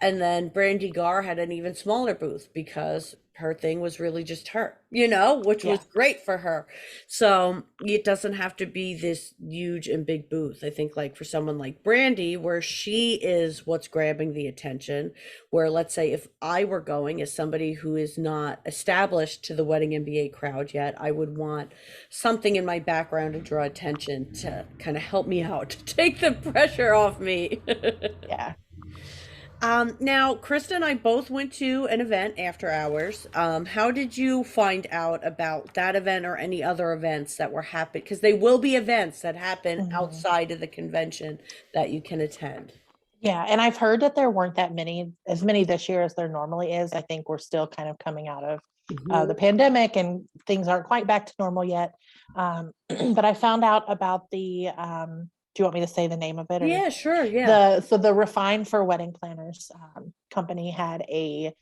And then Brandy Gar had an even smaller booth because her thing was really just her, which was Yeah, great for her. So it doesn't have to be this huge and big booth. I think, like, for someone like Brandy, where she is what's grabbing the attention, where, let's say, if I were going as somebody who is not established to the Wedding MBA crowd yet, I would want something in my background to draw attention to kind of help me out, to take the pressure off me. yeah. Now, Krista and I both went to an event after hours. How did you find out about that event or any other events that were happening? Because they will be events that happen Mhm. outside of the convention that you can attend. Yeah, and I've heard that there weren't that many, as many this year as there normally is. I think we're still kind of coming out of the Mhm. pandemic and things aren't quite back to normal yet. But I found out about do you want me to say the name of it or Yeah, sure. Yeah. the Refine for Wedding Planners company had a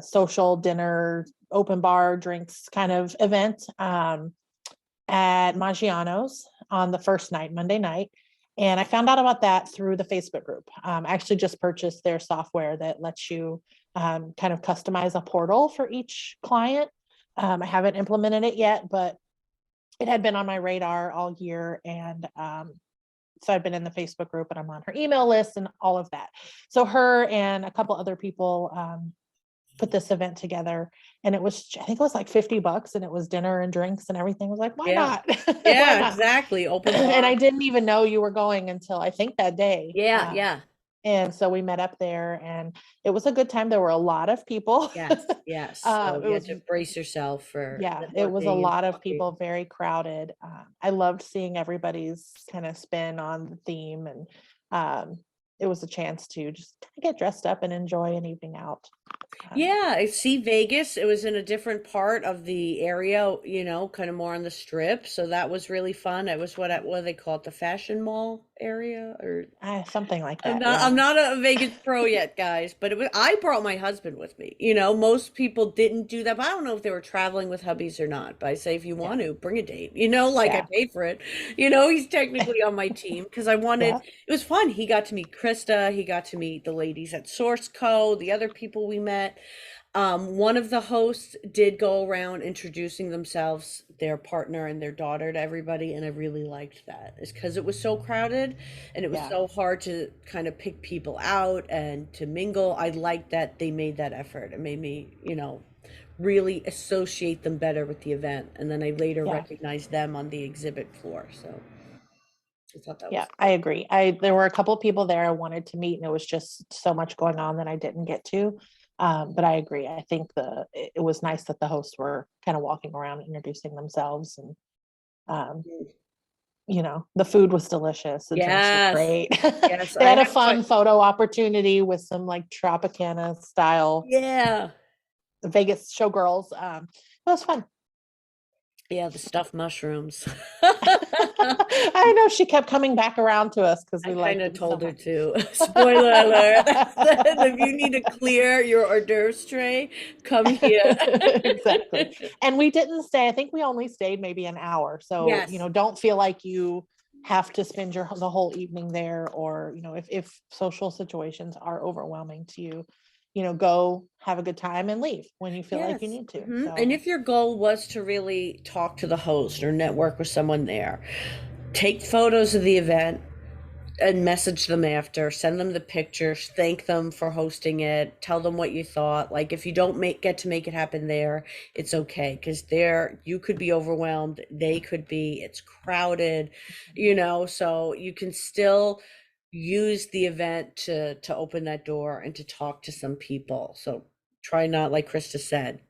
social dinner, open bar, drinks kind of event at Maggiano's on the first night, Monday night. And I found out about that through the Facebook group. I actually just purchased their software that lets you kind of customize a portal for each client. I haven't implemented it yet, but it had been on my radar all year. And so I've been in the Facebook group and I'm on her email list and all of that. So her and a couple other people put this event together, and I think it was like $50, and it was dinner and drinks and everything. I was like, why Yeah. not? Why Yeah, not? exactly. Open And I bar. didn't even know you were going until I think that day. Yeah, yeah. And so we met up there and it was a good time. There were a lot of people. Yes, yes. So It you had was, to brace yourself for yeah, it was a networking and lot of talking. people, very crowded. I loved seeing everybody's kind of spin on the theme, and it was a chance to just kind of get dressed up and enjoy an evening out. Um, Yeah, I see Vegas. It was in a different part of the area, kind of more on the strip. So that was really fun. It was what do they call it, the fashion mall area or Something like I'm that. not I'm Yeah. not a Vegas pro yet, guys, but I brought my husband with me. Most people didn't do that, but I don't know if they were traveling with hubbies or not. But I say if you Yeah. want to, bring a date. Like I Yeah. pay for it. He's technically on my team because I wanted Yeah. it was fun. He got to meet Krista, he got to meet the ladies at Source Co, the other people we met. One of the hosts did go around introducing themselves, their partner and their daughter to everybody, and I really liked that. It's because it was so crowded and it was Yeah. so hard to kind of pick people out and to mingle. I liked that they made that effort. It made me, really associate them better with the event. And then I later Yeah. recognized them on the exhibit floor. So I thought that Yeah. was I cool. agree. There were a couple of people there I wanted to meet, and it was just so much going on that I didn't get to. But I agree. I think it was nice that the hosts were kind of walking around introducing themselves, and um, the food was delicious. The drinks were Yes. great. Yes. They I had a have quite, fun photo opportunity with some like Tropicana style yeah. Vegas showgirls. It was fun. Yeah, the stuffed mushrooms. I know she kept coming back around to us because I we kind liked of them so told her much. to. Spoiler alert. If you need to clear your hors d'oeuvres tray, come here. Exactly. And we didn't stay. I think we only stayed maybe an hour. So, Yes. don't feel like you have to spend the whole evening there, or, if social situations are overwhelming to you, go have a good time and leave when you feel like you Yes. need to. And So, if your goal was to really talk to the host or network with someone there, take photos of the event, and message them after, send them the pictures, thank them for hosting it, tell them what you thought. Like if you don't get to make it happen there, it's okay because there you could be overwhelmed, they could be, it's crowded, so you can still use the event to open that door and to talk to some people. So try not, like Krista said,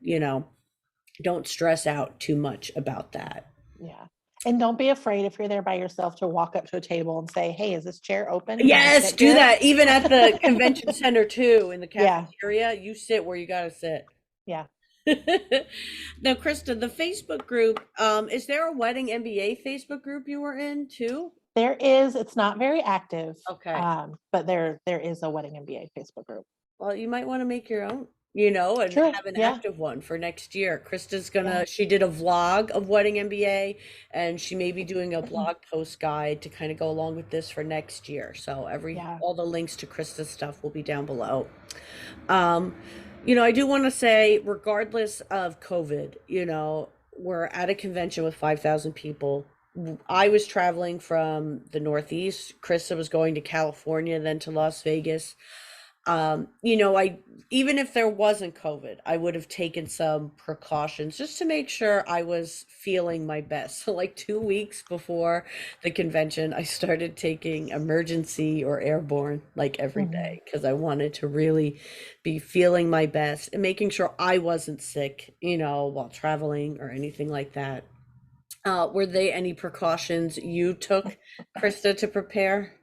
don't stress out too much about that. yeah. And don't be afraid if you're there by yourself to walk up to a table and say, "Hey, is this chair open? Can I Yes, sit do here?" that. Even at the convention center too, in the Yeah. cafeteria, you sit where you gotta sit. Yeah. Now, Krista, the Facebook group, is there a Wedding MBA Facebook group you were in too? It's not very active, Okay. but there is a Wedding MBA Facebook group. Well, you might want to make your own, and True. have an Yeah. active one for next year. Krista's Yeah. she did a vlog of Wedding MBA, and she may be doing a blog post guide to kind of go along with this for next year. So Yeah. all the links to Krista's stuff will be down below. Um, I do want to say, regardless of COVID, we're at a convention with 5,000 people. I was traveling from the Northeast. Krista was going to California, then to Las Vegas. I even if there wasn't COVID, I would have taken some precautions just to make sure I was feeling my best. So like 2 weeks before the convention, I started taking emergency or airborne like every Mhm. day because I wanted to really be feeling my best and making sure I wasn't sick, while traveling or anything like that. Were there any precautions you took, Krista, to prepare?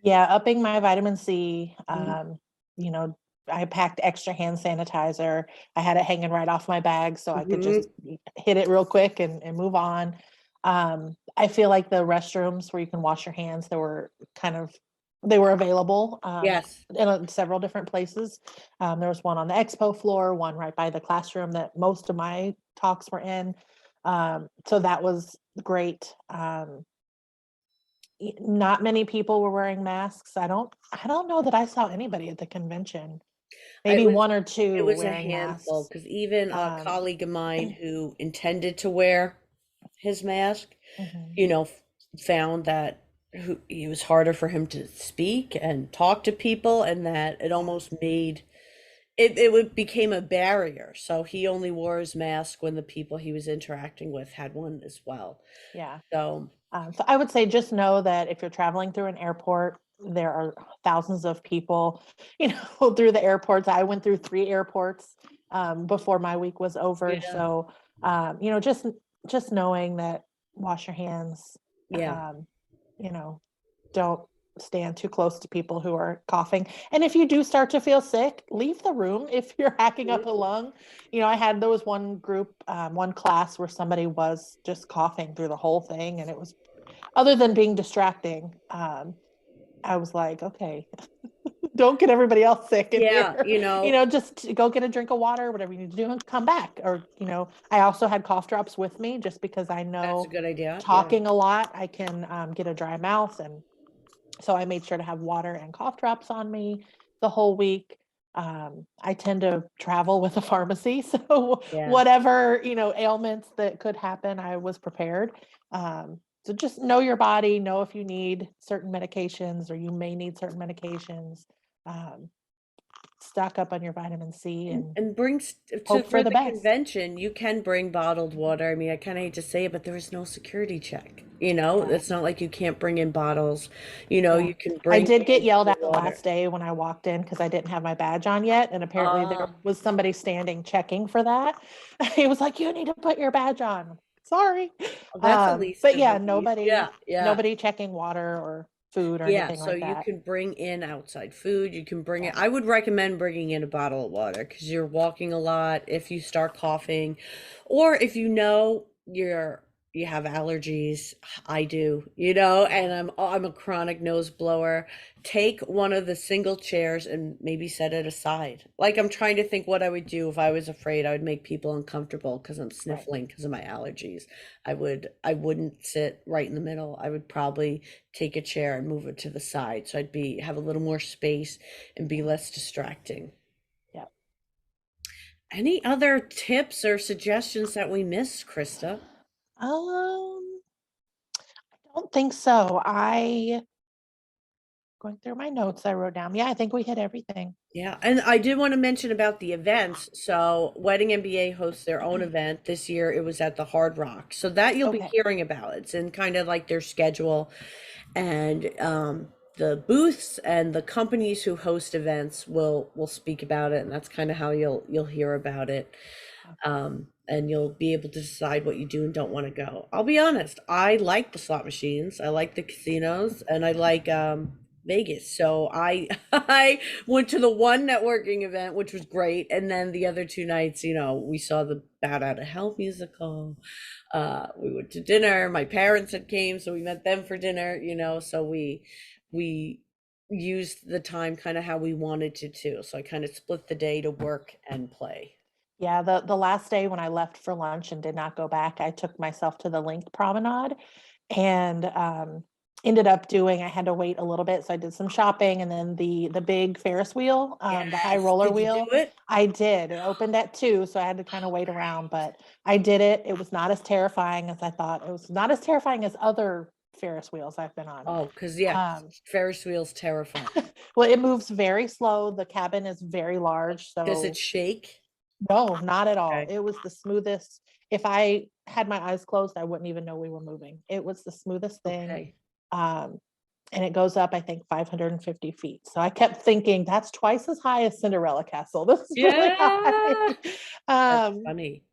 Yeah, upping my vitamin C. Mhm. You know, I packed extra hand sanitizer. I had it hanging right off my bag so I could just Mhm. hit it real quick and move on. I feel like the restrooms where you can wash your hands, they were available Yes. in several different places. There was one on the expo floor, one right by the classroom that most of my talks were in. So that was great. Not many people were wearing masks. I don't know that I saw anybody at the convention. It Maybe was one or it two was a wearing handful masks. because even a Um, colleague of mine who intended to wear his mask, mhm, you know, f- found that it was harder for him to speak and talk to people, and that it yeah, almost made it became a barrier. So he only wore his mask when the people he was interacting with had one as well. yeah. So, So I would say just know that if you're traveling through an airport, there are thousands of people, through the airports. I went through 3 airports before my week was over. yeah, So, just knowing that wash your hands, yeah. um, you know, don't stand too close to people who are coughing. And if you do start to feel sick, leave the room if you're hacking up a Mhm. lung. There was one group, one class where somebody was just coughing through the whole thing. And it was, other than being distracting, I was like, okay, don't get everybody else sick in Yeah, here. Just go get a drink of water, whatever you need to do, and come back. Or, I also had cough drops with me just because I that's a know good idea. Yeah. talking a lot, I can get a dry mouth. And so I made sure to have water and cough drops on me the whole week. I tend to travel with a pharmacy, so Yes. whatever, ailments that could happen, I was prepared. So just know your body, know if you need certain medications or you may need certain medications. Um, Stock up on your vitamin C and And to hope for for the the best. convention, you can bring bottled water. I mean, I kind of hate to say it, but there is no security check. Yeah. It's not like you can't bring in bottles. Yeah. You can I bring did get in yelled the at the water. last day when I walked in because I didn't have my badge on yet, and apparently there Ah, was somebody standing checking for that. He was like, "You need to put your badge on." Sorry. well, that's the least But of the yeah, least. Yeah, yeah. nobody checking water or food or Yeah, anything so like you that. can bring in outside food. You can bring Yeah. it. I would recommend bringing in a bottle of water because you're walking a lot. If you start coughing, or if you have allergies, I do, and Yeah. I'm a chronic nose blower. Take one of the single chairs and maybe set it aside. Like I'm trying to think what I would do if I was afraid I would make people uncomfortable because I'm Right. sniffling because of my allergies. I wouldn't sit right in the middle. I would probably take a chair and move it to the side so have a little more space and be Yeah. less distracting. Yeah. Any other tips or suggestions that we missed, Krista? I don't think so. I Going through my notes I wrote down. Yeah, I think we hit everything. Yeah, and I did want to mention about the events. So, Wedding MBA hosts their own event. This year it was at the Hard Rock. So that you'll be Okay. hearing about. It's in kind of like their schedule and the booths and the companies who host events will speak about it, and that's kind of how you'll hear about it. And you'll be able to decide what you do and don't want to go. I'll be honest, I like the slot machines, I like the casinos, and I like Vegas. So I I went to the one networking event, which was great, and then the other 2 nights, we saw the Bat Out of Hell musical. We went to dinner. My parents had came, so we met them for dinner. So we used the time kind of how we wanted to too. So I kind of split the day to work and play. Yeah, the last day when I left for lunch and did not go back, I took myself to the Link Promenade and ended up I had to wait a little bit. So I did some shopping and then the big Ferris wheel, the high Yes. roller Did you do wheel. it? I did. It opened at 2, so I had to kind of wait around, but I did it. It was not as terrifying as I thought. It was not as terrifying as other Ferris wheels I've been on. Oh, because Ferris wheel's terrifying. Well, it moves very slow. The cabin is very large, Does it so shake? no, not at all. Okay. It was the smoothest. If I had my eyes closed, I wouldn't even know we were moving. It was the smoothest thing. Okay. Um, and it goes up, I think, 550 feet. So I kept thinking that's twice as high as Cinderella Castle. This is really high. Yeah. That's Um, funny.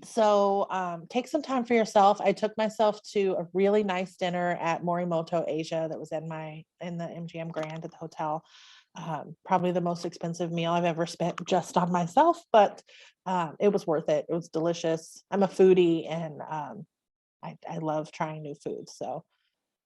so take some time for yourself. I took myself to a really nice dinner at Morimoto Asia that was in the MGM Grand at the hotel. Probably the most expensive meal I've ever spent just on myself, but it was worth it. It was delicious. I'm a foodie, and I love trying new foods. So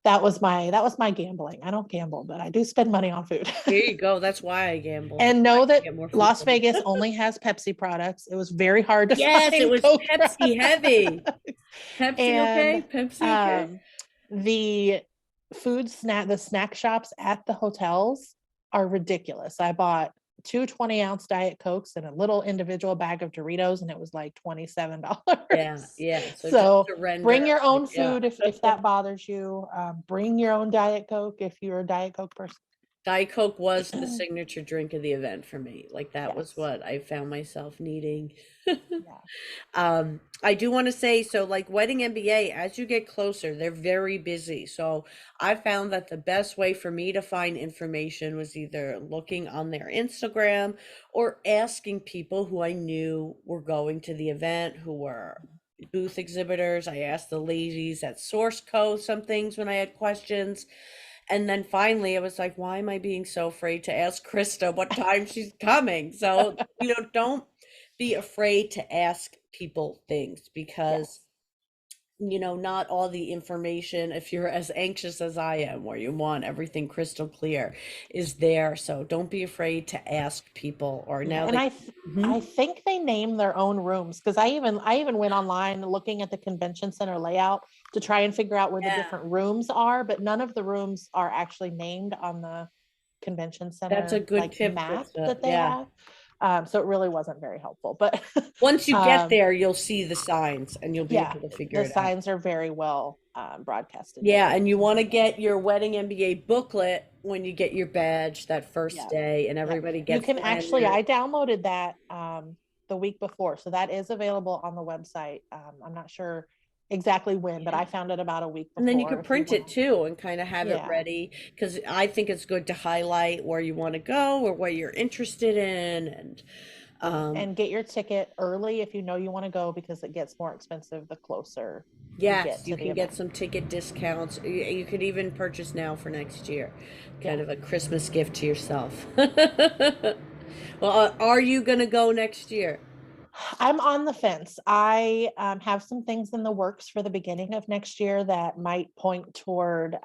that was my gambling. I don't gamble, but I do spend money on food. Here you go. That's why I gamble. And I know can that get more food Las for me. Vegas only has Pepsi products. It was very hard to Yes, it find was Coke Pepsi heavy. products. Pepsi And okay? Pepsi okay? um, the the snack shops at the hotels are ridiculous. I bought two 20-ounce Diet Cokes and a little individual bag of Doritos, and it was like $27. Yeah, yeah. So just So surrender. bring your Like, own yeah. food if that bothers you. Bring your own Diet Coke if you're a Diet Coke person. Diet Coke was the signature drink of the event for me. Like that was Yes. what I found myself needing. Yeah. I do want to say, so like Wedding MBA, as you get closer, they're very busy. So I found that the best way for me to find information was either looking on their Instagram or asking people who I knew were going to the event, who were booth exhibitors. I asked the ladies at Source Co some things when I had questions. And then finally, I was like, why am I being so afraid to ask Krista what time she's coming? So, don't be afraid to ask people things because, Yes. not all the information, if you're as anxious as I am, where you want everything crystal clear, is there. So don't be afraid to ask people or Yeah, now and that. I Mhm. think they name their own rooms because I even went online looking at the convention center layout to try and figure out where the Yeah, different rooms are, but none of the rooms are actually named on the convention that's a center good like tip, map Krista. that they Yeah. have. So it really wasn't very helpful, but Once you get um, there, you'll see the signs and you'll be yeah, able to figure the it out. signs are very well broadcasted Yeah, there. and you want to get your Wedding MBA booklet when you get your badge that first Yeah. day, and Yep. everybody You gets can actually, lanyards. I downloaded that the week before. So that is available on the website. I'm not sure exactly when, but Yeah. I found it about a week And then you before could if you print want it to. too and kind of have it Yeah. ready because I think it's good to highlight where you want to go or what you're interested in. And And get your ticket early if you know you want to go because it gets more expensive the closer you yes, get you to the can get event. some ticket discounts. You could even purchase now for next year, kind Yeah. of a Christmas gift to yourself. Well, are you going to go next year? I'm on the fence. I have some things in the works for the beginning of next year that might point toward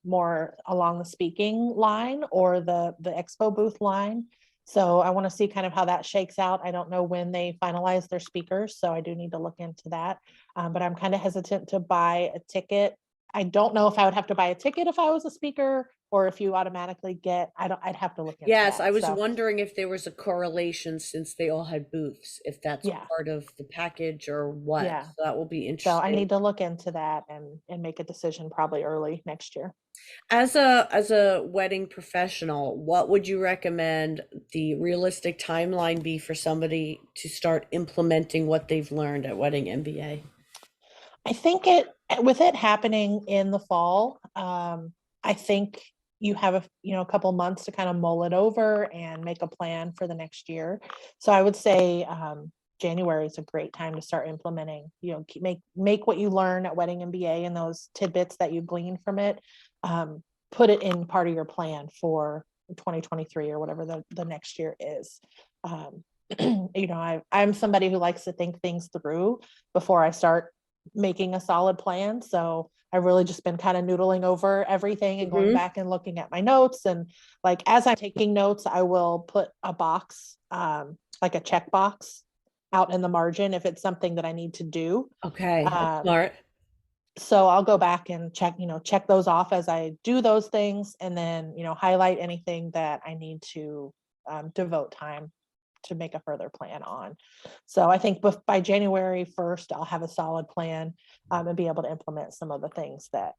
more along the speaking line or the expo booth line. So I want to see kind of how that shakes out. I don't know when they finalize their speakers, so I do need to look into that. But I'm kind of hesitant to buy a ticket. I don't know if I would have to buy a ticket if I was a speaker or if you automatically get. I don't. I'd have to look into Yes, that. I was So wondering if there was a correlation since they all had booths, if that's yeah, part of the package or what. yeah. So that will be So I interesting. need to look into that and make a decision probably early next year. As a wedding professional, what would you recommend the realistic timeline be for somebody to start implementing what they've learned at Wedding MBA? I think with it happening in the fall, I think you have a couple months to kind of mull it over and make a plan for the next year. So I would say January is a great time to start implementing. Make what you learn at Wedding MBA and those tidbits that you glean from it. Um, Put it in part of your plan for 2023 or whatever the next year is. Um, I'm somebody who likes to think things through before I start making a solid plan. So I've really just been kind of noodling over everything and going Hmm. back and looking at my notes. And like as I'm taking notes, I will put a box, like a check box out in the margin if it's something that I need to do. Okay, that's Um, smart. so I'll go back and check those off as I do those things and then, highlight anything that I need to devote time to make a further plan on. So I think by January 1st, I'll have a solid plan and be able to implement some of the things that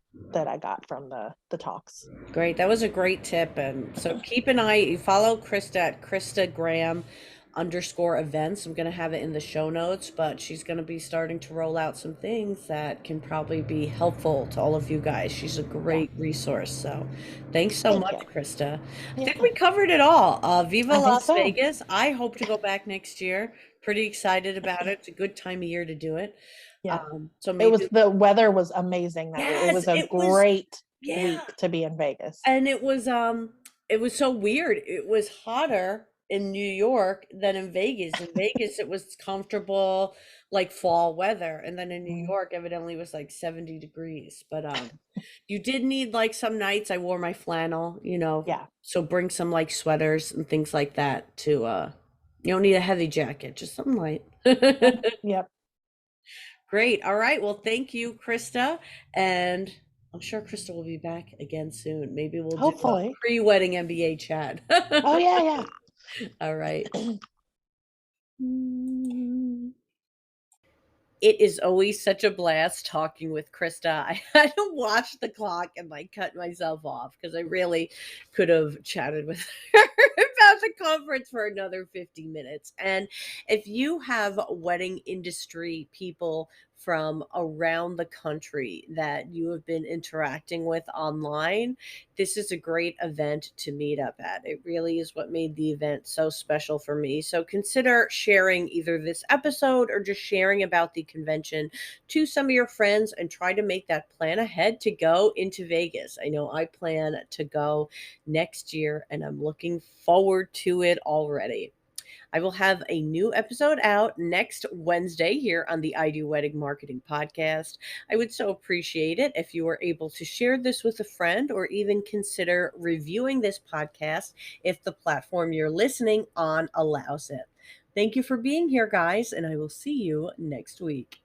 I got from the talks. Great. That was a great tip. And so keep an eye, you follow Christa at Christa Graham _events. I'm going to have it in the show notes, but she's going to be starting to roll out some things that can probably be helpful to all of you guys. She's a Yeah. great resource. So thanks so Thank much, you. Krista. I Yeah. think we covered it all. Viva I think Las so. Vegas. I hope to go back next year. Pretty excited about it. It's a good time of year to do it. Yeah. So It was, maybe, the weather was amazing that week. It yes, was a it was, great yeah. week to be in Vegas. And it was so weird. It was hotter in New York than in Vegas. In Vegas it was comfortable like fall weather, and then in New Mhm. York evidently it was like 70 degrees. But you did need, like, some nights I wore my flannel, Yeah. so bring some like sweaters and things like that to you don't need a heavy jacket, just something light. Yep. Yep. Great. All right. Well, thank you, Krista. And I'm sure Krista will be back again soon. Maybe we'll do a Hopefully. pre-wedding MBA chat. Oh yeah, All right. yeah. It is always such a blast talking with Krista. I had to watch the clock and like cut myself off because I really could have chatted with her about the conference for another 50 minutes. And if you have wedding industry people from around the country that you have been interacting with online, this is a great event to meet up at. It really is what made the event so special for me. So consider sharing either this episode or just sharing about the convention to some of your friends and try to make that plan ahead to go into Vegas. I know I plan to go next year and I'm looking forward to it already. I will have a new episode out next Wednesday here on the I Do Wedding Marketing podcast. I would so appreciate it if you were able to share this with a friend or even consider reviewing this podcast if the platform you're listening on allows it. Thank you for being here, guys, and I will see you next week.